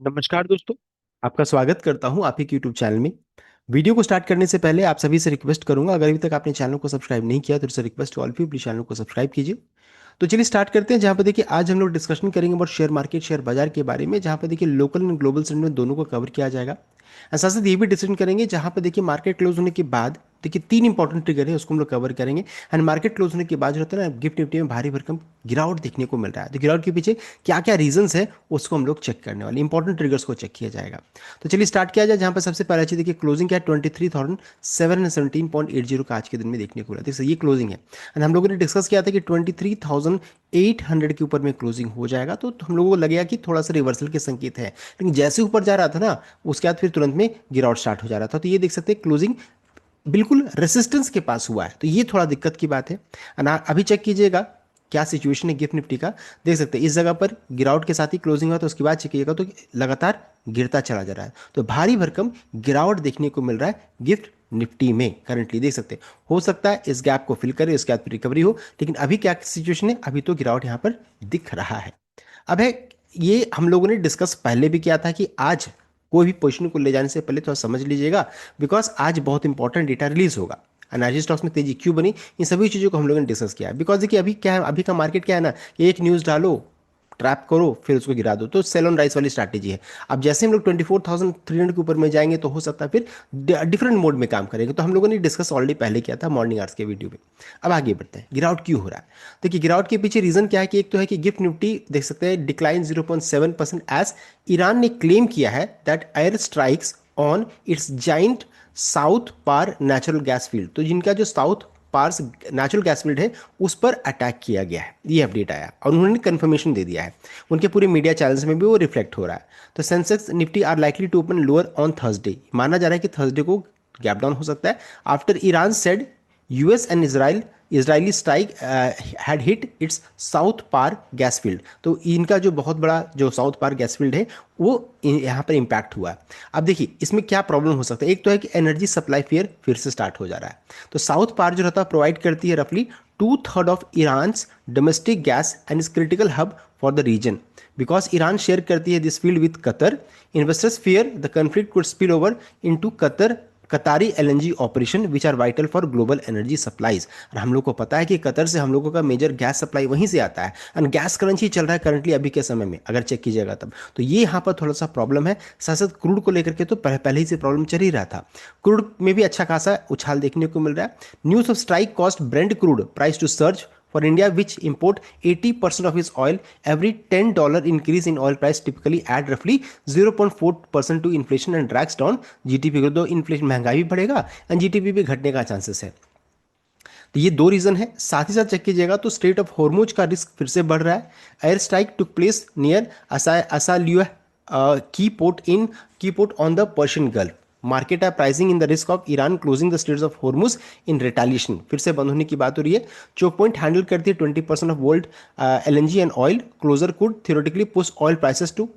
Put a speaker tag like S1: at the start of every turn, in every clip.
S1: नमस्कार दोस्तों। आपका स्वागत करता हूं आप ही के यूट्यूब चैनल में। वीडियो को स्टार्ट करने से पहले आप सभी से रिक्वेस्ट करूंगा, अगर अभी तक आपने चैनल को सब्सक्राइब नहीं किया तो इससे request all of you please channel को सब्सक्राइब कीजिए। तो चलिए स्टार्ट करते हैं, जहां पर देखिए आज हम लोग डिस्कशन करेंगे और शेयर मार्केट शेयर बाजार के बारे में, जहां पर देखिए लोकल एंड ग्लोबल सेगमेंट दोनों को कवर किया जाएगा। और साथ साथ ये भी डिस्कशन करेंगे जहां पर देखिए मार्केट क्लोज होने के बाद देखिए तीन इंपॉर्टेंट ट्रिगर है, उसको हम लोग कवर करेंगे। एंड मार्केट क्लोज होने के बाद जो होता है ना, गिफ्ट निफ्टी में भारी भरकम गिरावट देखने को मिल रहा है। तो गिरावट के पीछे क्या क्या रीजंस है उसको हम लोग चेक करने वाले, इंपॉर्टेंट ट्रिगर्स को चेक किया जाएगा। तो चलिए स्टार्ट किया जाए, जहां पर सबसे पहले चीज देखिए क्लोजिंग क्या है, 23,717.80 का आज के दिन में देखने को मिला। देखिए ये क्लोजिंग है। एंड हम लोगों ने डिस्कस किया था कि 23,800 के ऊपर में क्लोजिंग हो जाएगा, तो हम लोगों को लगेगा कि थोड़ा सा रिवर्सल के संकेत है। लेकिन जैसे ऊपर जा रहा था ना, उसके बाद फिर तुरंत में गिरावट स्टार्ट हो जा रहा था। तो ये देख सकते हैं क्लोजिंग बिल्कुल रेसिस्टेंस के पास हुआ है, तो ये थोड़ा दिक्कत की बात है। अभी चेक कीजिएगा क्या सिचुएशन है गिफ्ट निफ्टी का। देख सकते हैं इस जगह पर गिरावट के साथ ही क्लोजिंग हुआ, तो उसके बाद चेक कीजिएगा तो लगातार गिरता चला जा रहा है। तो भारी भरकम गिरावट देखने को मिल रहा है गिफ्ट निफ्टी में करंटली। देख सकते हैं हो सकता है इस गैप को फिल करे, इसके बाद फिर रिकवरी हो, लेकिन अभी क्या सिचुएशन है, अभी तो गिरावट यहां पर दिख रहा है। अब है, ये हम लोगों ने डिस्कस पहले भी किया था कि आज कोई भी पोजीशन को ले जाने से पहले थोड़ा समझ लीजिएगा, बिकॉज आज बहुत इंपॉर्टेंट डेटा रिलीज होगा। एनर्जी स्टॉक्स में तेजी क्यों बनी, इन सभी चीज़ों को हम लोगों ने डिस्कस किया है। बिकॉज देखिए अभी क्या है, अभी का मार्केट क्या है ना, कि एक न्यूज़ डालो, ट्रैप करो, फिर उसको गिरा दो, तो सेल ऑन राइस वाली स्ट्रैटेजी है। अब जैसे हम लोग 24,300 के ऊपर में जाएंगे तो हो सकता है फिर डिफरेंट मोड में काम करेंगे। तो हम लोगों ने डिस्कस ऑलरेडी पहले किया था मॉर्निंग आवर्स के वीडियो में। अब आगे बढ़ते हैं, गिरावट क्यों हो रहा है। देखिए गिरावट के पीछे रीजन क्या है, कि एक तो है कि गिफ्ट निफ्टी देख सकते हैं डिक्लाइन 0.7% एज ईरान ने क्लेम किया है that air strikes on its giant South Pars natural gas field. तो जिनका जो South Pars natural gas field है उस पर अटैक किया गया है, ये अपडेट आया और उन्होंने कंफर्मेशन दे दिया है। उनके पूरे मीडिया चैनल्स में भी वो रिफ्लेक्ट हो रहा है। तो Sensex Nifty are likely to open lower on Thursday, माना जा रहा है कि थर्सडे को गैप डाउन हो सकता है after Iran said US and Israeli strike had hit its South Pars gas field. तो इनका जो बहुत बड़ा जो साउथ पार गैस फील्ड है वो यहाँ पर इंपैक्ट हुआ है। अब देखिए इसमें क्या प्रॉब्लम हो सकता है, एक तो है कि एनर्जी सप्लाई फेयर फिर से स्टार्ट हो जा रहा है। तो साउथ पार जो रहता है प्रोवाइड करती है रफली 2/3 of Iran domestic gas and is critical hub for the region. Because Iran share करती है this field with Qatar, investors fear the conflict could spill over into Qatar Qatari LNG operation which are vital for global energy supplies. और हम लोग को पता है कि Qatar से हम लोगों का मेजर गैस सप्लाई वहीं से आता है, एंड गैस करंसी चल रहा है करंटली अभी के समय में, अगर चेक कीजिएगा तब। तो ये यहाँ पर थोड़ा सा प्रॉब्लम है। साथ साथ क्रूड को लेकर के तो पहले ही से प्रॉब्लम चल ही रहा था। क्रूड में भी अच्छा खासा उछाल देखने को मिल रहा है। News of strike cost Brent crude price to surge for India, which import 80% of its oil. Every $10 increase in oil price typically add roughly 0.4% to inflation and drags down GDP growth। तो inflation महंगाई भी बढ़ेगा and GDP भी घटने का chances है। तो ये दो रीजन है। साथ ही साथ चेक कीजिएगा तो स्ट्रेट ऑफ हॉर्मुज का रिस्क फिर से बढ़ रहा है। Air strike took place near Asaluyeh की port on the Persian Gulf. Market है pricing in the risk of Iran closing the straits of Hormuz in retaliation. फिर से बंद होने की बात हो रही है। चोक पॉइंट हैंडल करती है 20% of world LNG and oil. Closure could theoretically push oil prices to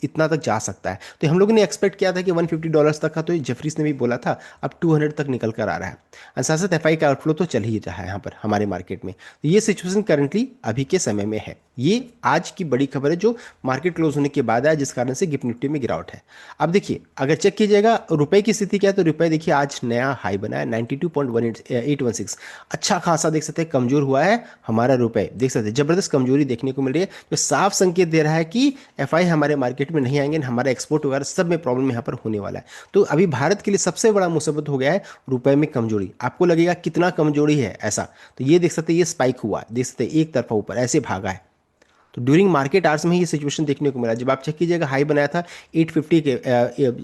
S1: इतना तक जा सकता है। तो हम लोगों ने एक्सपेक्ट किया था कि $150 तक का, तो जेफरीज ने भी बोला था, अब 200 तक निकल कर आ रहा है। और साथ साथ एफआई का आउटफ्लो तो चल ही रहा है यहाँ पर हमारे मार्केट में। तो ये सिचुएशन करंटली अभी के समय में है। ये आज की बड़ी खबर है जो मार्केट क्लोज होने के बाद आया, जिस कारण से गिफ्ट निफ्टी में गिरावट है। अब देखिए अगर चेक कीजिएगा रुपए की स्थिति क्या है, तो रुपए देखिए आज नया हाई बना है 92.816। अच्छा खासा देख सकते हैं कमजोर हुआ है हमारा रुपए। देख सकते हैं जबरदस्त कमजोरी देखने को मिल रही है, जो साफ संकेत दे रहा है कि एफआई हमारे मार्केट में नहीं आएंगे, हमारा एक्सपोर्ट वगैरह सब में प्रॉब्लम यहाँ पर होने वाला है। तो अभी भारत के लिए सबसे बड़ा मुसीबत हो गया है रुपए में कमजोरी। आपको लगेगा कितना कमजोरी है ऐसा, तो ये देख सकते हैं ये स्पाइक हुआ, देख सकते हैं एक तरफा ऊपर ऐसे भागा है। तो ड्यूरिंग मार्केट आवर्स में ये सिचुएशन देखने को मिला। जब आप चेक कीजिएगा हाई बनाया था 850 के,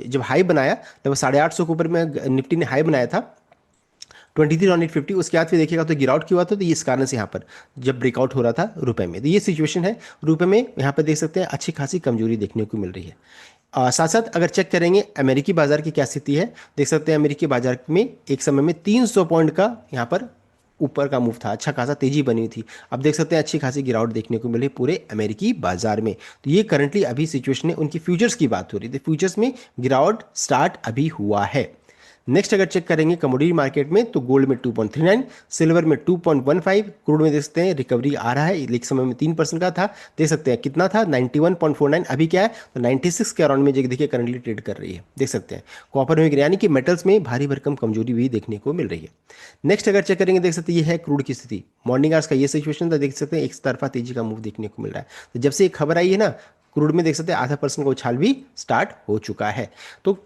S1: जब हाई बनाया तब 850 के ऊपर में निफ्टी ने हाई बनाया था 23 on 850। उसके बाद फिर देखिएगा तो गिरावट क्यों हुआ था, तो ये इस कारण से यहाँ पर जब ब्रेकआउट हो रहा था रुपए में। तो ये सिचुएशन है रुपए में, यहाँ पर देख सकते हैं अच्छी खासी कमजोरी देखने को मिल रही है। साथ साथ अगर चेक करेंगे अमेरिकी बाजार की क्या स्थिति है, देख सकते हैं अमेरिकी बाजार में एक समय में 300 पॉइंट का यहाँ पर ऊपर का मूव था, अच्छा खासा तेजी बनी हुई थी। अब देख सकते हैं अच्छी खासी गिरावट देखने को मिली पूरे अमेरिकी बाजार में। तो ये करंटली अभी सिचुएशन है। उनकी फ्यूचर्स की बात हो रही थी, फ्यूचर्स में गिरावट स्टार्ट अभी हुआ है। नेक्स्ट अगर चेक करेंगे कमोडिटी मार्केट में तो गोल्ड में 2.39, सिल्वर में 2.15, क्रूड में देख सकते हैं रिकवरी आ रहा है, एक समय में 3% का था, देख सकते हैं कितना था 91.49, अभी क्या है तो 96 के अराउंड में देखिए करंटली ट्रेड कर रही है, देख सकते हैं। कॉपर में यानी कि मेटल्स में भारी भरकम कमजोरी भी देखने को मिल रही है। नेक्स्ट अगर चेक करेंगे देख सकते हैं ये है क्रूड की स्थिति, मॉर्निंग आवर्स का ये सिचुएशन था, देख सकते हैं एक तरफा तेजी का मूव देखने को मिल रहा है। तो जब से एक खबर आई है ना क्रूड में देख सकते हैं आधा परसेंट का उछाल भी स्टार्ट हो चुका है। तो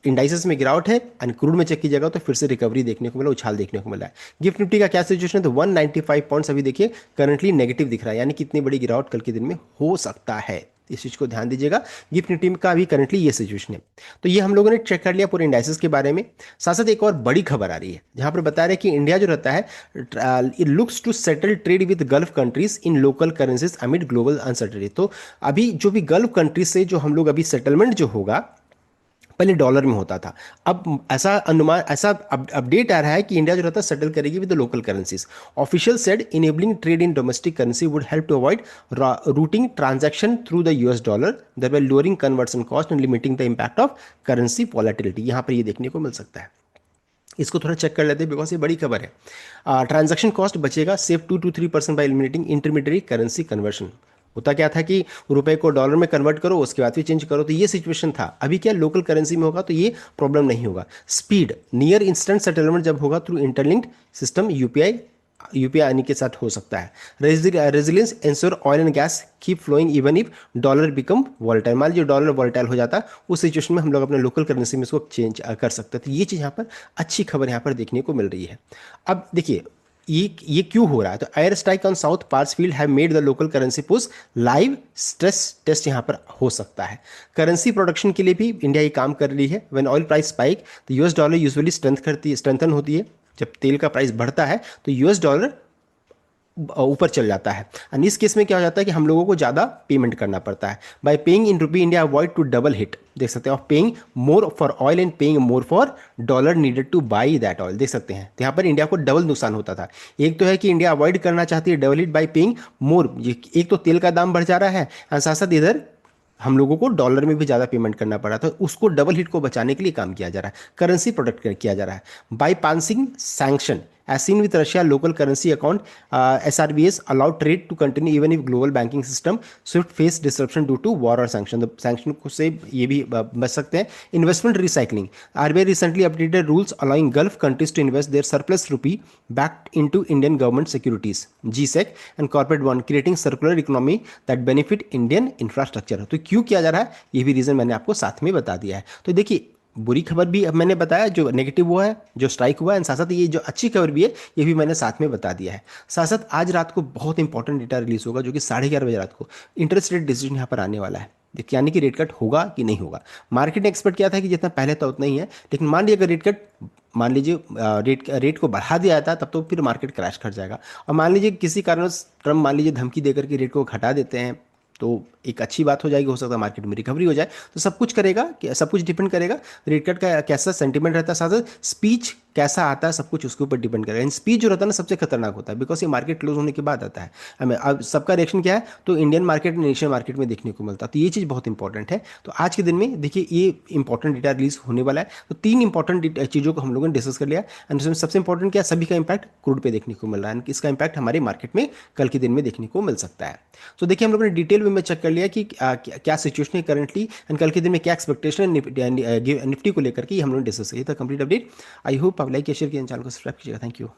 S1: इंडाइसेस में गिरावट है एंड क्रूड में चेक कीजिएगा तो फिर से रिकवरी देखने को मिला, उछाल देखने को मिला है। गिफ्ट निफ्टी का क्या सिचुएशन है तो 195 पॉइंट्स अभी देखिए करंटली नेगेटिव दिख रहा है, यानी कितनी बड़ी गिरावट कल के दिन में हो सकता है, इस चीज को ध्यान दीजिएगा। गिफ्ट निफ्टी का अभी करंटली ये सिचुएशन है। तो ये हम लोगों ने चेक कर लिया पूरे इंडाइसेस के बारे में। साथ साथ एक और बड़ी खबर आ रही है जहां पर बता रहे हैं कि इंडिया जो रहता है it looks to settle trade with Gulf countries in local currencies amid global uncertainty. तो अभी जो भी गल्फ कंट्रीज से जो हम लोग अभी सेटलमेंट जो होगा पहले डॉलर में होता था, अब ऐसा अपडेट आ रहा है कि इंडिया जो रहता है सेटल करेगी with the local currencies. Official said enabling trade in domestic currency would help to avoid routing transaction through the US dollar thereby lowering conversion cost and limiting the impact of currency volatility. यहाँ पर ये देखने को मिल सकता है, इसको थोड़ा check कर लेते हैं बिकॉज ये बड़ी खबर है। ट्रांजैक्शन कॉस्ट बचेगा, save 2 to 3% bye eliminating intermediate currency conversion. होता क्या था कि रुपए को डॉलर में कन्वर्ट करो उसके बाद फिर चेंज करो, तो ये सिचुएशन था। अभी क्या लोकल करेंसी में होगा तो ये प्रॉब्लम नहीं होगा। स्पीड नियर इंस्टेंट सेटलमेंट जब होगा थ्रू इंटरलिंक्ड सिस्टम यूपीआई आने के साथ हो सकता है। Resilience ensure oil and gas keep flowing even if dollar become volatile. मान लीजिए डॉलर वॉलेटाइल हो जाता, उस सिचुएशन में हम लोग अपने लोकल करेंसी में इसको चेंज कर सकते हैं। तो ये चीज़ यहाँ पर अच्छी खबर यहाँ पर देखने को मिल रही है। अब देखिए ये क्यों हो रहा है, तो air strike on South Pars field have made the local currency push live stress test यहाँ पर हो सकता है। करेंसी प्रोडक्शन के लिए भी इंडिया ये काम कर रही है। व्हेन ऑयल प्राइस स्पाइक तो यूएस डॉलर यूजुअली स्ट्रेंथन होती है। जब तेल का प्राइस बढ़ता है तो यूएस डॉलर ऊपर चल जाता है, एंड इस केस में क्या हो जाता है कि हम लोगों को ज़्यादा पेमेंट करना पड़ता है। By paying in rupee India avoid to double hit, देख सकते हैं, of paying more for oil and paying more for dollar needed to buy that oil, देख सकते हैं। तो यहाँ पर इंडिया को डबल नुकसान होता था। एक तो है कि इंडिया अवॉइड करना चाहती है double hit by paying more, एक तो तेल का दाम बढ़ जा रहा है एंड साथ साथ इधर हम लोगों को डॉलर में भी ज़्यादा पेमेंट करना पड़ा, तो उसको डबल हिट को बचाने के लिए काम किया जा रहा है, करेंसी प्रोटेक्ट किया जा रहा है। By passing sanction as seen with Russia local currency account, SRBs allow trade to continue even if global banking system should face disruption due to war or sanction। तो sanction को से ये भी बच सकते हैं। Investment recycling, RBI recently updated rules allowing Gulf countries to invest their surplus rupee back into Indian government securities, GSEC and corporate bond, creating circular economy that benefit Indian infrastructure। तो क्यों किया जा रहा है ये भी रीजन मैंने आपको साथ में बता दिया है। तो देखिए बुरी खबर भी अब मैंने बताया, जो नेगेटिव हुआ है, जो स्ट्राइक हुआ है, साथ साथ ये जो अच्छी खबर भी है ये भी मैंने साथ में बता दिया है। साथ साथ आज रात को बहुत इंपॉर्टेंट डेटा रिलीज होगा जो कि 11:30 बजे रात को इंटरेस्ट रेट डिसीजन यहाँ पर आने वाला है। देखिए यानी कि रेट कट होगा कि नहीं होगा। मार्केट ने एक्सपेक्ट किया था कि जितना पहले था उतना ही है, लेकिन मान लीजिए अगर रेट कट मान लीजिए रेट को बढ़ा दिया जाता तब तो फिर मार्केट क्रैश कर जाएगा। और मान लीजिए किसी कारण ट्रम्प मान लीजिए धमकी देकर के रेट को घटा देते हैं तो एक अच्छी बात हो जाएगी, हो सकता है मार्केट में रिकवरी हो जाए। तो सब कुछ करेगा कि सब कुछ डिपेंड करेगा रेट कट का कैसा सेंटीमेंट रहता है, साथ साथ स्पीच कैसा आता है, सब कुछ उसके ऊपर डिपेंड करेगा। इन स्पीच जो रहता है ना सबसे खतरनाक होता है बिकॉज ये मार्केट क्लोज होने के बाद आता है। हमें अब सबका रिएक्शन क्या है तो Indian market and Asian market में देखने को मिलता है। तो ये चीज़ बहुत इंपॉर्टेंट है। तो आज के दिन में देखिए ये इंपॉर्टेंट डेटा रिलीज होने वाला है। तो 3 इंपॉर्टेंट चीज़ों को हम लोगों ने डिस्कस कर लिया एंड उसमें सबसे इंपॉर्टेंट क्या, सभी का इंपैक्ट क्रूड पे देखने को मिल रहा है, इसका इंपैक्ट हमारे मार्केट में कल के दिन में देखने को मिल सकता है। तो देखिए हम लोगों ने डिटेल में चेक कर लिया कि क्या सिचुएशन है करंटली एंड कल के दिन में क्या एक्सपेक्टेशन है निफ्टी को लेकर के हम लोगों ने डिस्कस किया था। Complete update. आई होप आप लाइक शेयर किया, चैनल को सब्सक्राइब कीजिएगा। Thank you.